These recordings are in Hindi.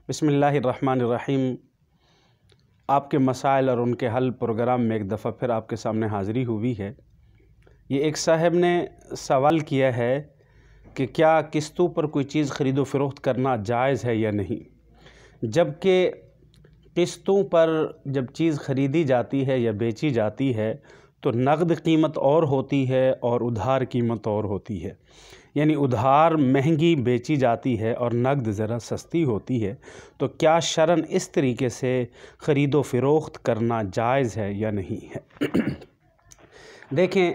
बिस्मिल्लाहिर्रहमानिर्रहीम। आपके मसाइल और उनके हल प्रोग्राम में एक दफ़ा फिर आपके सामने हाज़िरी हुई है। ये एक साहब ने सवाल किया है कि क्या किस्तों पर कोई चीज़ ख़रीदो फ़रोख्त करना जायज़ है या नहीं, जबकि किस्तों पर जब चीज़ ख़रीदी जाती है या बेची जाती है तो नक़द कीमत और होती है और उधार कीमत और होती है। यानी उधार महंगी बेची जाती है और नक़द ज़रा सस्ती होती है। तो क्या शरन इस तरीके से ख़रीदो फ़रोख्त करना जायज़ है या नहीं है। देखें,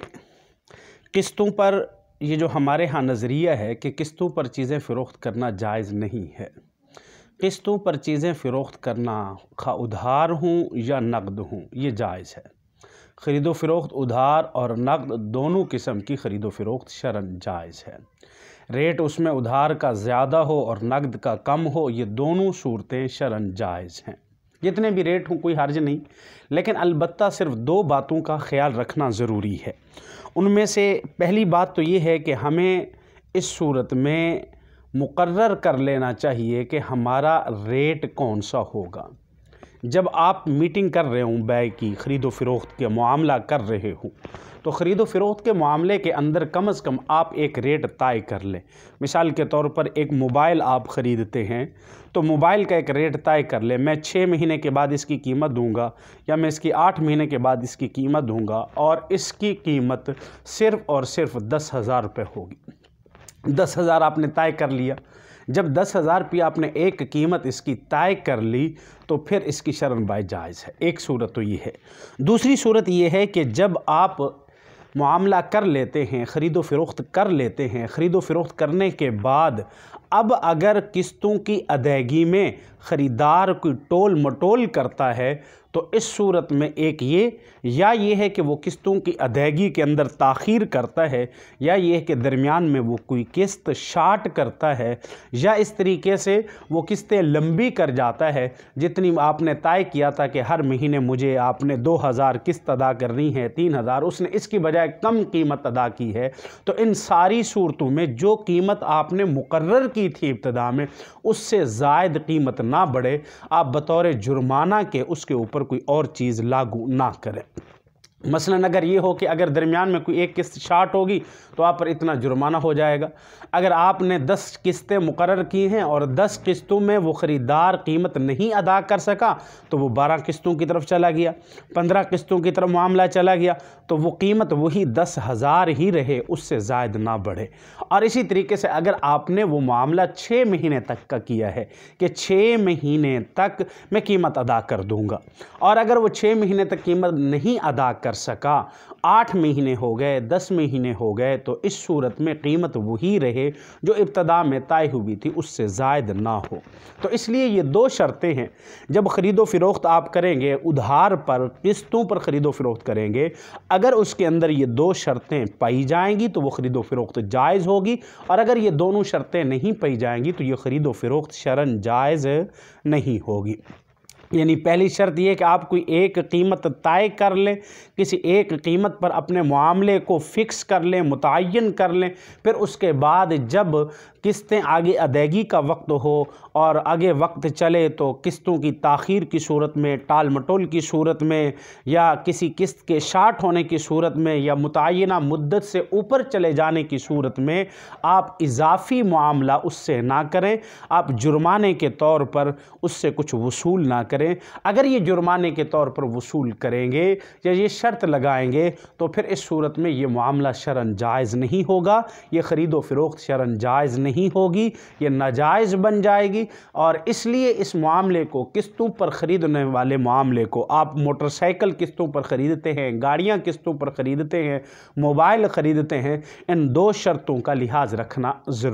किस्तों पर ये जो हमारे यहाँ नज़रिया है कि किस्तों पर चीज़ें फ़रोख्त करना जायज़ नहीं है। किस्तों पर चीज़ें फ़रोख्त करना खा उधार हों या नक़द हों, ये जायज़ है। ख़रीदो फ़रोख्त उधार और नक़द दोनों किस्म की ख़रीदो फ़रोख्त शरन जायज़ है। रेट उसमें उधार का ज़्यादा हो और नक़द का कम हो, ये दोनों सूरतें शरन जायज़ हैं। जितने भी रेट हों कोई हर्ज नहीं, लेकिन अलबत्ता सिर्फ़ दो बातों का ख्याल रखना ज़रूरी है। उनमें से पहली बात तो ये है कि हमें इस सूरत में मुकर्रर कर लेना चाहिए कि हमारा रेट कौन सा होगा। जब आप मीटिंग कर रहे हों, बै की ख़रीदो फ़रोख्त के मामला कर रहे हो, तो ख़रीदो फ़रोख्त के मामले के अंदर कम से कम आप एक रेट तय कर लें। मिसाल के तौर पर एक मोबाइल आप ख़रीदते हैं तो मोबाइल का एक रेट तय कर लें। मैं 6 महीने के बाद इसकी कीमत दूंगा या मैं इसकी 8 महीने के बाद इसकी कीमत दूंगा और इसकी कीमत सिर्फ़ और सिर्फ 10,000 रुपये होगी। 10,000 आपने तय कर लिया। जब 10,000 रुपये आपने एक कीमत इसकी तय कर ली तो फिर इसकी शरन बाय जायज़ है। एक सूरत तो ये है। दूसरी सूरत ये है कि जब आप मामला कर लेते हैं, ख़रीदो फ़रोख्त कर लेते हैं, ख़रीदो फ़रोख्त करने के बाद अब अगर किस्तों की अदायगी में ख़रीदार कोई टोल मटोल करता है तो इस सूरत में एक ये है कि वो किस्तों की अदायगी के अंदर ताख़ीर करता है, या ये है कि दरमियान में वो कोई किस्त शार्ट करता है, या इस तरीके से वो किस्तें लंबी कर जाता है। जितनी आपने तय किया था कि हर महीने मुझे आपने 2,000 किस्त अदा करनी है, 3,000, उसने इसकी बजाय कम कीमत अदा की है। तो इन सारी सूरतों में जो कीमत आपने मुकर्रर की थी इब्तिदा में, उससे ज़ायद कीमत ना बढ़े, आप बतौर जुर्माना के उसके ऊपर कोई और चीज़ लागू ना करें। मसलन अगर ये हो कि अगर दरमियान में कोई एक किस्त शार्ट होगी तो आप पर इतना जुर्माना हो जाएगा। अगर आपने 10 किस्तें मुकर्रर की हैं और 10 किस्तों में वो ख़रीदार कीमत नहीं अदा कर सका तो वो 12 किस्तों की तरफ चला गया, 15 किस्तों की तरफ मामला चला गया, तो वो कीमत वही 10,000 ही रहे, उससे ज़ायद ना बढ़े। और इसी तरीके से अगर आपने वो मामला 6 महीने तक का किया है कि 6 महीने तक मैं कीमत अदा कर दूँगा, और अगर वो 6 महीने तक कीमत नहीं अदा कर सका, 8 महीने हो गए, 10 महीने हो गए, तो इस सूरत में कीमत वही रहे जो इब्तदा में तय हुई थी, उससे ज़ायद ना हो। तो इसलिए ये दो शर्तें हैं। जब ख़रीदो फ़रोख्त आप करेंगे, उधार पर किस्तों पर ख़रीदो फ़रोख्त करेंगे, अगर उसके अंदर ये दो शर्तें पाई जाएंगी तो वो ख़रीदो फ़रोख्त जायज़ होगी, और अगर ये दोनों शर्तें नहीं पाई जाएंगी तो ये ख़रीदो फ़रोख्त शरन जायज़ नहीं होगी। यानी पहली शर्त यह कि आप कोई एक कीमत तय कर लें, किसी एक कीमत पर अपने मामले को फ़िक्स कर लें, मुतय्यन कर लें। फिर उसके बाद जब किस्तें आगे अदायगी का वक्त हो और आगे वक्त चले तो किस्तों की ताख़ीर की सूरत में, टाल मटोल की सूरत में, या किसी किस्त के शार्ट होने की सूरत में, या मुतय्यना मुद्दत से ऊपर चले जाने की सूरत में आप इजाफ़ी मामला उससे ना करें, आप जुर्माने के तौर पर उससे कुछ वसूल ना करें। अगर ये जुर्माने के तौर पर वसूल करेंगे या ये शर्त लगाएंगे तो फिर इस सूरत में ये मामला शरन जायज़ नहीं होगा, ये ख़रीदो फ़रोख्त शरन जायज़ नहीं होगी, ये नाजायज़ बन जाएगी। और इसलिए इस मामले को, किस्तों पर ख़रीदने वाले मामले को, आप मोटरसाइकिल किस्तों पर ख़रीदते हैं, गाड़ियाँ किस्तों पर ख़रीदते हैं, मोबाइल ख़रीदते हैं, इन दो शर्तों का लिहाज रखना ज़रूरी।